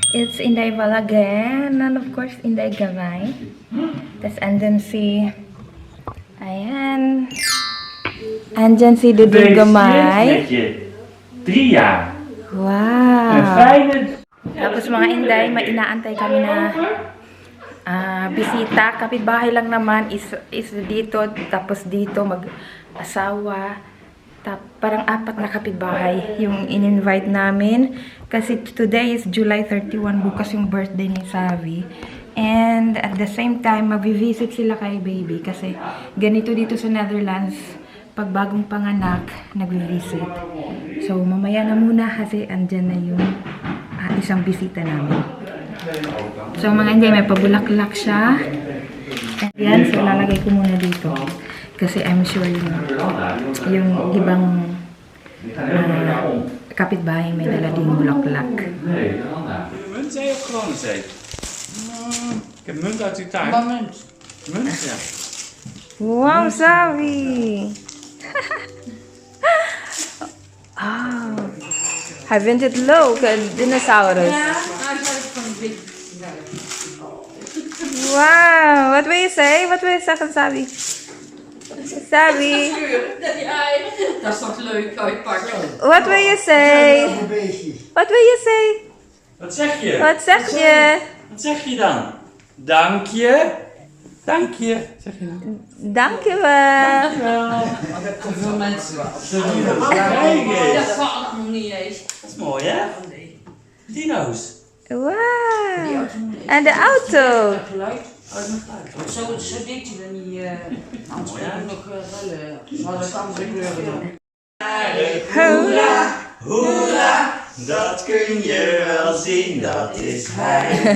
It's Inday Val again. And of course, Inday Gamay. Tapos andyan si... Ayan. Andyan si Dudul Gamay. 3 jaar. Wow. Een fijne... Tapos mga Inday, may inaantay kami na bisita. Kapitbahay lang naman is dito. Tapos dito mag-asawa. Parang 4 na kapitbahay yung in-invite namin. Kasi today is July 31. Bukas yung birthday ni Xavy. And at the same time, mag-visit sila kay baby. Kasi ganito dito sa Netherlands. Pag bagong panganak, nag-visit. So, mamaya na muna kasi andyan na yung isang bisita namin. So, mga Inday, may pabulaklak siya. Ayan, so lalagay ko muna dito. Kasi I'm sure yung ibang kapitbahay may dala ding bulaklak. Munt zei of gewone thee? Ik heb munt uit die tuin. Munt? Munt, ja. Wow, Xavy! Oh, hij vindt het leuk, een dinosaurus. Wow, wat wil je zeggen? Wat wil je zeggen, Xavy? Xavy? Dat is toch leuk uitpakken. Wat wil je zeggen? Wat wil je zeggen? Wat zeg je? Wat zeg je? Wat zeg je dan? Dank je. Dank je. Zeg je dan? Dankjewel. Want dat komt veel mensen. Kijk eens. Dat gaat nog niet eens. Dat is mooi, hè? Dino's. Wow. En de auto. Geluid. Zo deed je dan niet. Anders moet je nog ruilen. Maar dat andere kleuren dan. Hoera. Hoera, dat kun je wel zien, dat is hij.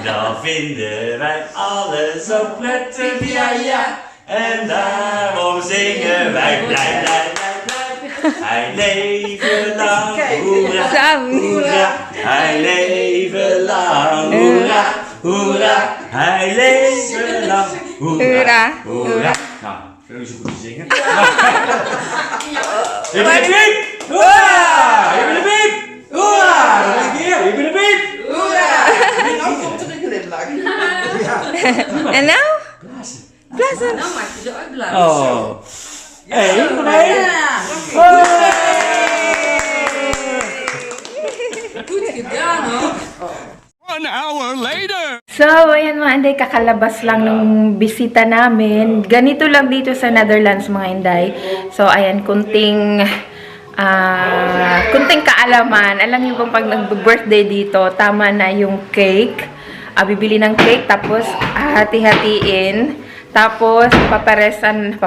Dan vinden wij alles zo prettig, ja ja. En daarom zingen wij blij, blij, blij, blij. Hij leven lang, hoera, hoera. Hij leven lang, hoera, hoera. Hij leven lang, hoera, hoera. Nou, wil je zo goed zingen? Even de piep! Hoera! Even de piep! Hoera! Nog een keer! Even de piep! Hoera! Nou komt er een glimlach. En nou? Blazen. Blazen. Nou maak je ze uitblazen. Oh. Hé, nog één. Goed gedaan hoor. 1 hour later. So, ayan mga Inday, kakalabas lang ng bisita namin. Ganito lang dito sa Netherlands mga Inday. So, ayan, kunting kaalaman. Alam niyo bang pag nag-birthday dito, tama na yung cake. Bibili ng cake, tapos hati-hatiin. Tapos, paparisan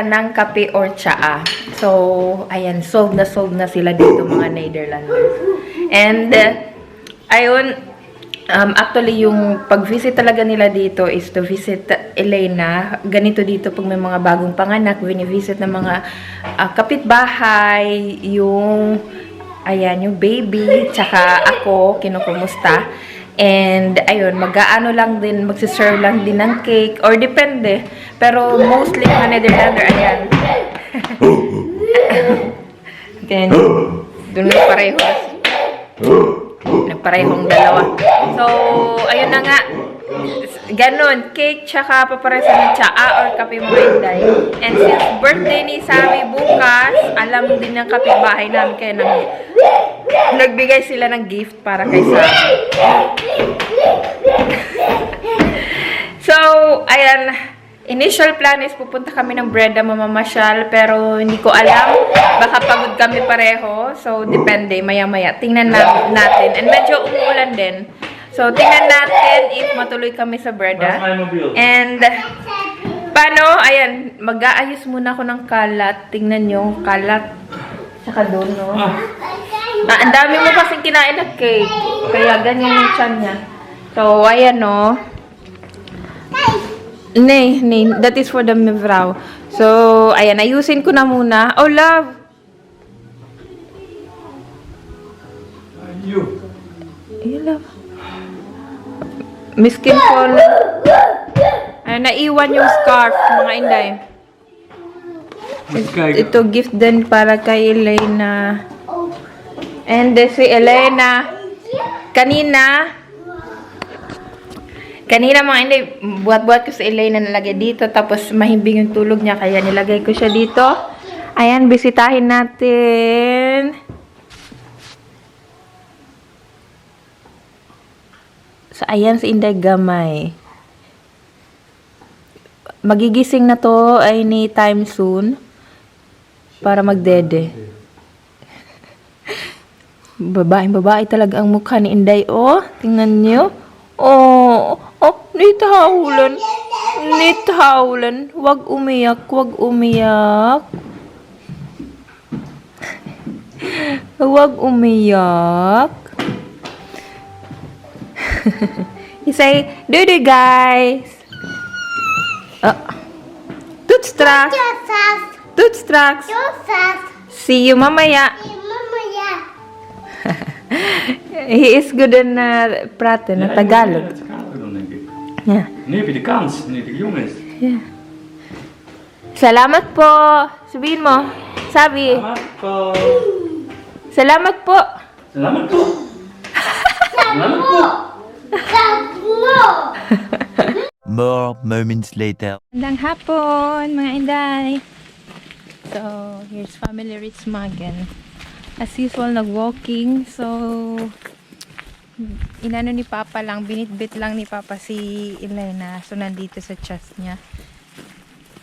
ng kape or tsaa. So, ayan, solve na sila dito mga Netherlanders. And, ayun, actually, yung pag-visit talaga nila dito is to visit Ylena. Ganito dito pag may mga bagong panganak, vini-visit ng mga kapitbahay, yung baby, tsaka ako, kinukumusta. And, ayun, mag-aano lang din, magsiserve lang din ng cake, or depende. Pero, mostly, mga Netherlander, ayan. Then, dun na parehong dalawa. So, ayun na nga. Ganon, cake, tsaka paparesa ng tsaa or kape mga Inday. And since birthday ni Xavy bukas, alam din ng kapitbahay namin kaya nagbigay sila ng gift para kay Xavy. So, ayan, initial plan is pupunta kami ng Breda, mamamasyal, pero hindi ko alam, baka pagod kami pareho, so depende, maya-maya, tingnan natin, and medyo umuulan din, so tingnan natin if matuloy kami sa Breda, and paano, ayan, mag-aayos muna ako ng kalat, tingnan nyo, kalat, saka doon, no, ang dami mo kasing kinain na cake, kaya ganyan yung tiyan niya, so ayan, no, Nee, that is for the mevrouw. So, ayan, ayusin ko na muna. Oh, love! Ayun, love. Miskin ko. Ayan, naiwan yung scarf, mga Inday. Ito gift din para kay Ylena. And si Ylena, kanina mga hindi, buat-buat ko si Ylena nalagay dito, tapos mahimbing yung tulog niya, kaya nilagay ko siya dito. Ayan, bisitahin natin. So, ayan si Inday Gamay. Magigising na to anytime soon para magdede. Babae talaga ang mukha ni Inday. Oh, tingnan niyo. Oh, nitawulan. Wag umiyak. Wag umiyak. You say, do guys. Tooth tracks. See you mamaya. He is good in praten, na Tagalog. Ja. Nu heb je de kans, nu heb je de jongens. Ja. Salamat po. Sabihin mo. Sabi. Salamat po. Salamat po. Salamat po. More moments later. Magandang hapon, mga Inday. So, here's Family Ritsma again. As usual, nag-walking. So, inano ni Papa lang, binitbit lang ni Papa si Ylena. So, nandito sa chest niya.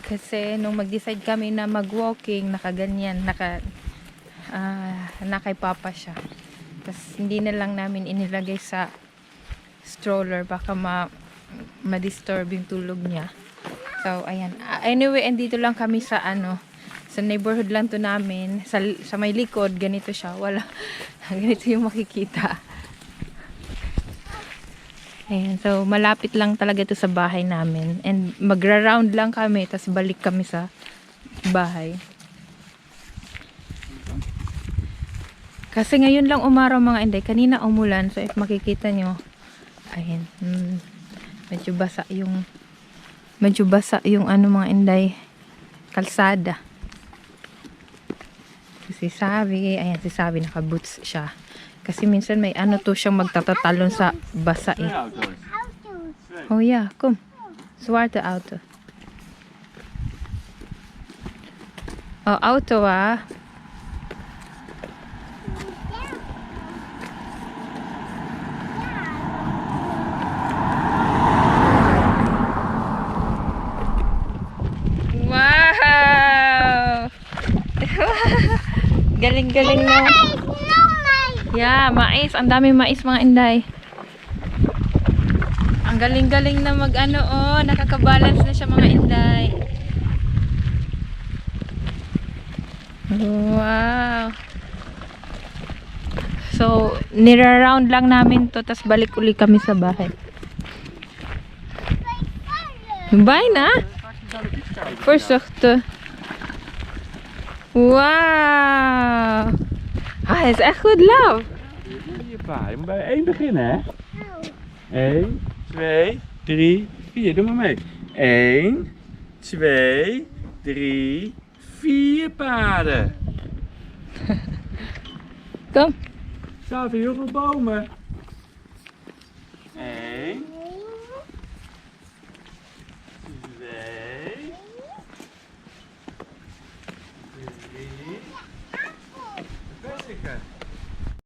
Kasi, nung mag-decide kami na mag-walking, nakaganyan, nakay Papa siya. Tapos, hindi na lang namin inilagay sa stroller. Baka ma-disturb yung tulog niya. So, ayan. Anyway, andito lang kami sa sa neighborhood lang to namin. Sa may likod, ganito siya. Wala. Ganito yung makikita. Ayan. So, malapit lang talaga ito sa bahay namin. And magra-round lang kami, tapos balik kami sa bahay. Kasi ngayon lang umaraw mga Inday. Kanina umulan. So, if makikita nyo, ayan. Medyo basa yung mga Inday, kalsada. Si Xavy, ayan si Xavy, naka-boots siya. Kasi minsan may to siyang magtatatalon sa basa eh. Oh yeah, kom. Zwarte auto. Oh, auto ah. Wow! Galing-galing mo. Yeah, mais. Ang daming mais mga Inday. Ang galing-galing na nakakabalance na siya mga Inday. Wow. So, nira-round lang namin to, tas balik uli kami sa bahay. Bijna. Voorzichtig. Wauw. Hij is echt goed lauw. Je moet bij 1 beginnen, hè? 1, 2, 3, 4. Doe maar mee. 1, 2, 3, 4 paarden. Kom. Staat hier heel veel bomen. 1, 2, 3.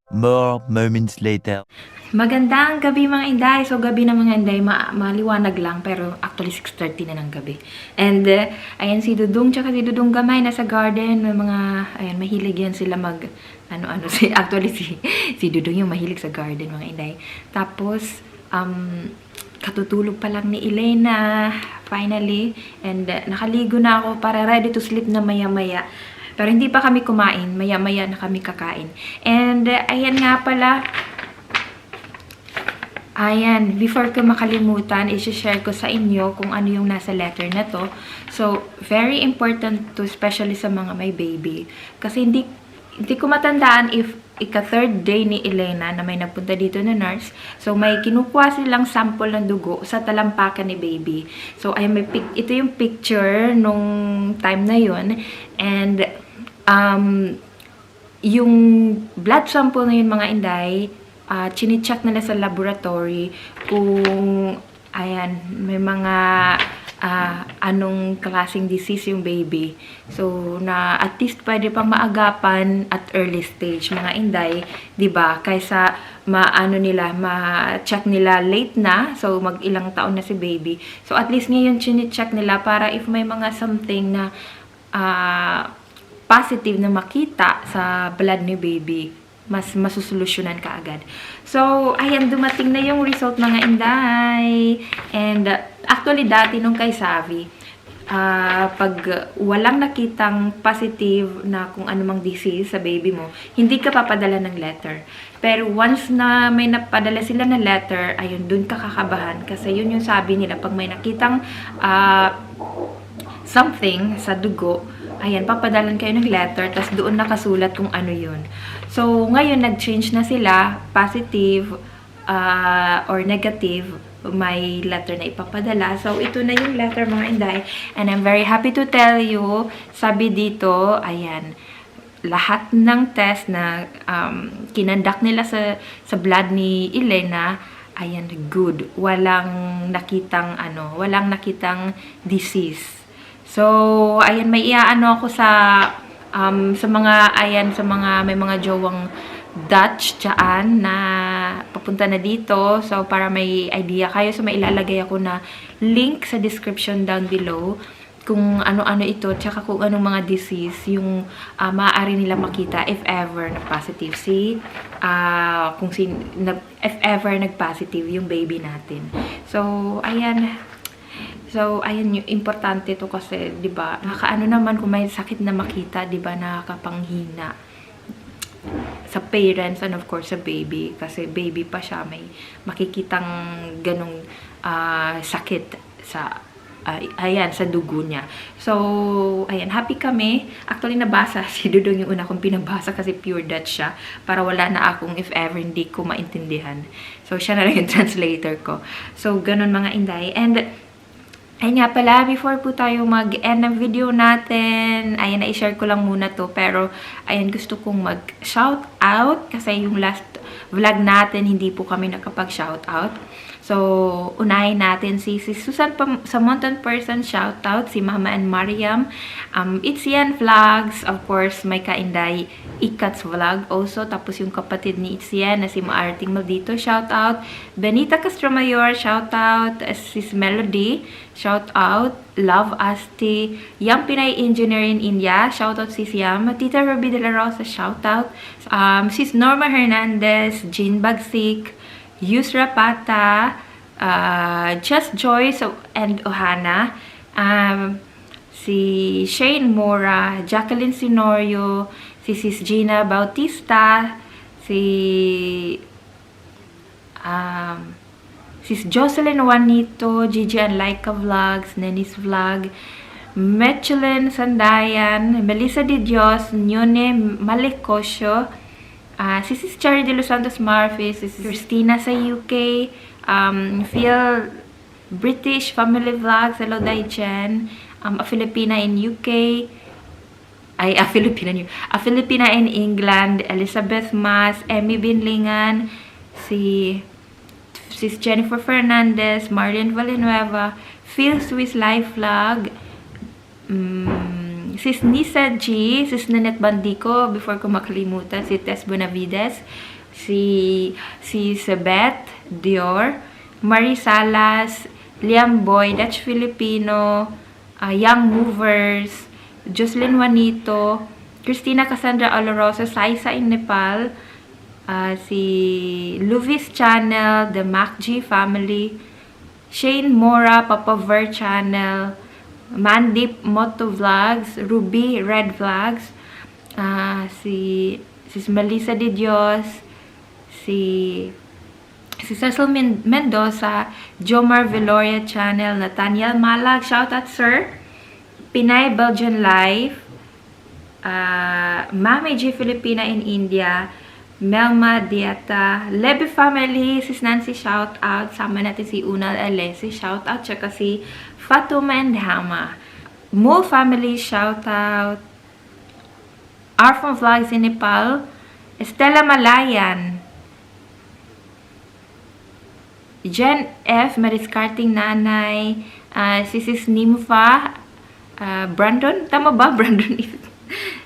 More moments later. Magandang gabi mga Inday. So gabi na mga Inday, maliwanag lang pero actually 6:30 na ng gabi. And ayan si Dudong tsaka si Dudong Gamay nasa garden. May mga ayan mahilig yan sila actually si Dudong yung mahilig sa garden mga Inday. Tapos katutulog pa lang ni Ylena finally, and nakaligo na ako para ready to sleep na maya-maya. Pero hindi pa kami kumain, maya-maya na kami kakain. And ayan nga pala, ayan, before ko makalimutan, i-share ko sa inyo kung ano yung nasa letter na to. So, very important to, especially sa mga may baby. Kasi hindi ko matandaan if ika-third day ni Ylena na may nagpunta dito na nurse. So, may kinukuha silang sample ng dugo sa talampakan ni baby. So, ito yung picture nung time na yun. And, yung blood sample na yun mga Inday, chine-check nila sa laboratory kung ayan, may mga anong klaseng disease yung baby. So, na at least pwede pang maagapan at early stage mga Inday, 'di ba? Kaysa ma-check nila late na, so mag-ilang taon na si baby. So, at least ngayon chine-check nila para if may mga something na positive na makita sa blood ni baby, mas masusolusyonan ka agad. So, ayan, dumating na yung result mga Inday. And, actually, dati nung kay Xavy, pag walang nakitang positive na kung anumang disease sa baby mo, hindi ka papadala ng letter. Pero once na may napadala sila ng letter, ayun, dun ka kakabahan. Kasi yun yung sabi nila, pag may nakitang something sa dugo, ayan, papadalan kayo ng letter, tas doon nakasulat kung ano yun. So, ngayon, nag-change na sila, positive or negative, may letter na ipapadala. So, ito na yung letter mga Inday. And I'm very happy to tell you, sabi dito, ayan, lahat ng test na kinandak nila sa blood ni Ylena, ayan, good. Walang nakitang, disease. So, ayan, may iaano ako sa mga may mga jowang Dutch dyan na papunta na dito. So, para may idea kayo. So, may ilalagay ako na link sa description down below kung ano-ano ito, tsaka kung anong mga disease yung maaari nila makita if ever na positive if ever nag-positive yung baby natin. So, ayan. So, ayan, yung importante to kasi, di ba, nakakaano naman kung may sakit na makita, di ba, nakakapanghina sa parents and of course sa baby. Kasi baby pa siya, may makikitang ganong sakit sa, ayan, sa dugo niya. So, ayan, happy kami. Actually, nabasa si Dudong yung una kong pinabasa kasi pure Dutch siya. Para wala na akong if ever hindi ko maintindihan. So, siya na lang yung translator ko. So, ganon mga Inday. And, ayun nga pala, before po tayo mag-end ng video natin, ayan, na-share ko lang muna to, pero, ayan, gusto kong mag-shout out, kasi yung last vlog natin, hindi po kami nakapag-shout out. So, unahin natin si Susan sa Mountain Person, shout out, si Mama and Mariam, Itzien Vlogs, of course, may ka-Inday Ikats Vlog also, tapos yung kapatid ni Itzien na si Maarting Maldito, shout out, Benita Castromayor, shout out, Sis Melody, shout out, Love Asti, Young Pinay Engineer in India, shout out Sis Yam, Tita Ruby de la Rosa, shout out, Sis Norma Hernandez, Jean Bagsik, Yusra Pata, Just Joyce and Ohana, si Shane Mora, Jacqueline Sinorio, si Sis Gina Bautista, si Sis Jocelyn Juanito, Gigi and Laika Vlogs, Nenis Vlog, Mechelin Sandayan, Melissa Di Dios, Nyone Malecosio, si Sis Cherry de Los Santos Murphy, si Sis Christina sa UK, Phil British Family Vlogs, hello Daichen, a Filipina in UK, a Filipina in England, Elizabeth Mas, Emmy Binlingan, si Sis Jennifer Fernandez, Marlene Villanueva, Phil Swiss Life Vlog, Sis Nisa G, Sis Nanette Bandico, before ko makalimutan, si Tess Bonavides, si Sebet Dior, Marie Salas, Liam Boy, Dutch Filipino, Young Movers, Jocelyn Juanito, Christina Cassandra Oloroso, Saisa in Nepal, si Luvis Channel, The Mac G Family, Shane Mora, Papa Ver Channel, Mandip Moto Vlogs, Ruby Red Vlogs, si Melissa Di Dios, si Cecil Mendoza, Jomar Veloria Channel, Nathaniel Malag, shout out sir, Pinay Belgian Life, Mami G Filipina in India, Melma Dieta, Lebe Family, Sis Nancy shout out, sama natin si Unal Alessi shout out, tsaka si Fatuma and Hama, Mo Family shout out, Arfon Vlogs in Nepal, Estela Malayan, Jen F, Mariskarting Nanay, Sisis Nympha, Brandon, tama ba? Brandon,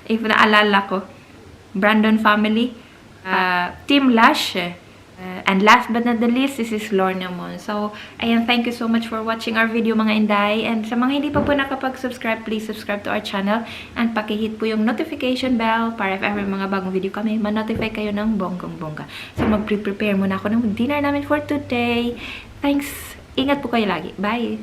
if naalala ko. Brandon family, Team Lash, and last but not the least, this is Lorna Mon. So, ayan, thank you so much for watching our video mga Inday. And sa mga hindi pa po nakapag-subscribe, please subscribe to our channel. And pakihit po yung notification bell para if ever mga bagong video kami, ma-notify kayo ng bonggang-bongga. So, mag-prepare muna ako ng dinner namin for today. Thanks! Ingat po kayo lagi. Bye!